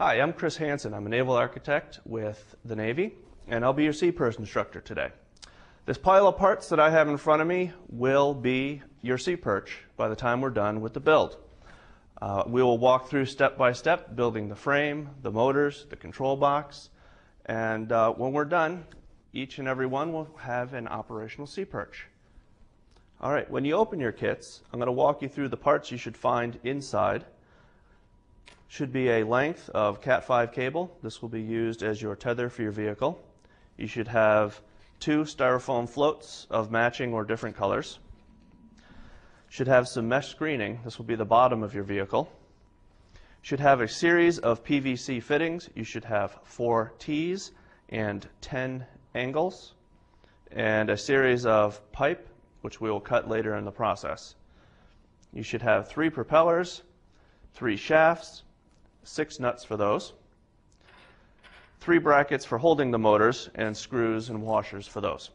Hi, I'm Chris Hansen. I'm a naval architect with the Navy, and I'll be your Sea-Pers instructor today. This pile of parts that I have in front of me will be your sea perch by the time we're done with the build. We will walk through step by step, building the frame, the motors, the control box, and when we're done, each and every one will have an operational sea perch. All right, when you open your kits, I'm going to walk you through the parts you should find inside. Should be a length of Cat 5 cable. This will be used as your tether for your vehicle. You should have 2 styrofoam floats of matching or different colors. Should have some mesh screening. This will be the bottom of your vehicle. Should have a series of PVC fittings. You should have 4 T's and 10 angles, and a series of pipe, which we will cut later in the process. You should have 3 propellers, 3 shafts, 6 nuts for those, 3 brackets for holding the motors, and screws and washers for those.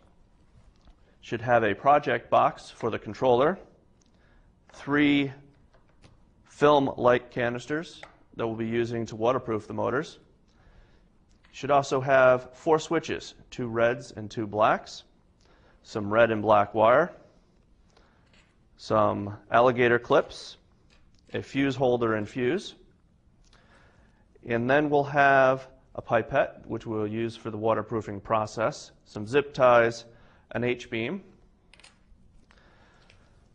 Should have a project box for the controller, 3 film light canisters that we'll be using to waterproof the motors. Should also have 4 switches, 2 reds and 2 blacks, some red and black wire, some alligator clips, a fuse holder and fuse, and then we'll have a pipette, which we'll use for the waterproofing process, some zip ties, an H-beam,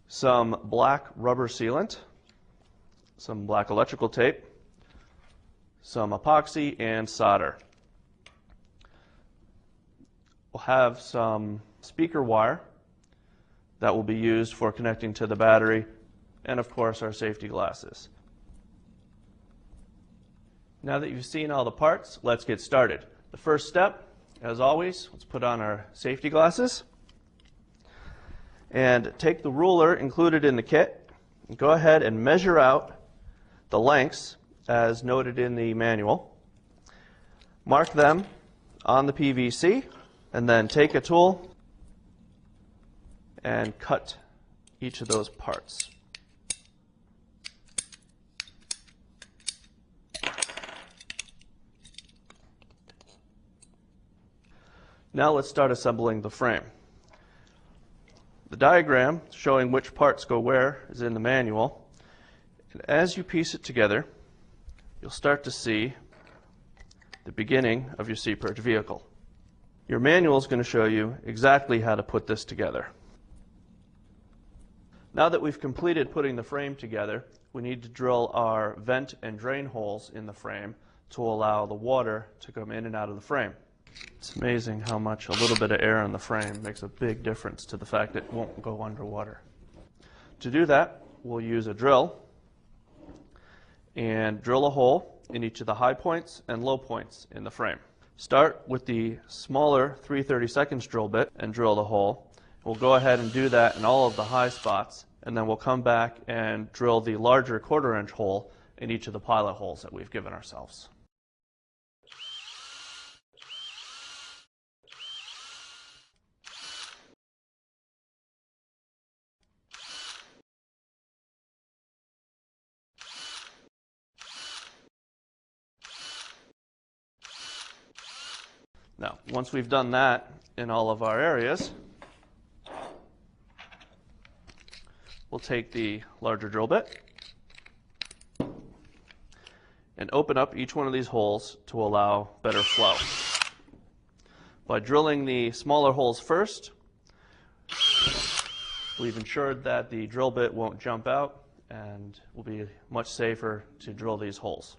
some black rubber sealant, some black electrical tape, some epoxy, and solder. We'll have some speaker wire that will be used for connecting to the battery, and of course our safety glasses. Now that you've seen all the parts, let's get started. The first step, as always, let's put on our safety glasses and take the ruler included in the kit and go ahead and measure out the lengths as noted in the manual. Mark them on the PVC and then take a tool and cut each of those parts. Now let's start assembling the frame. The diagram showing which parts go where is in the manual. And as you piece it together, you'll start to see the beginning of your sea perch vehicle. Your manual is going to show you exactly how to put this together. Now that we've completed putting the frame together, we need to drill our vent and drain holes in the frame to allow the water to come in and out of the frame. It's amazing how much a little bit of air in the frame makes a big difference to the fact that it won't go underwater. To do that, we'll use a drill and drill a hole in each of the high points and low points in the frame. Start with the smaller 3/32 drill bit and drill the hole. We'll go ahead and do that in all of the high spots, and then we'll come back and drill the larger 1/4 inch hole in each of the pilot holes that we've given ourselves. Now, once we've done that in all of our areas, we'll take the larger drill bit and open up each one of these holes to allow better flow. By drilling the smaller holes first, we've ensured that the drill bit won't jump out and will be much safer to drill these holes.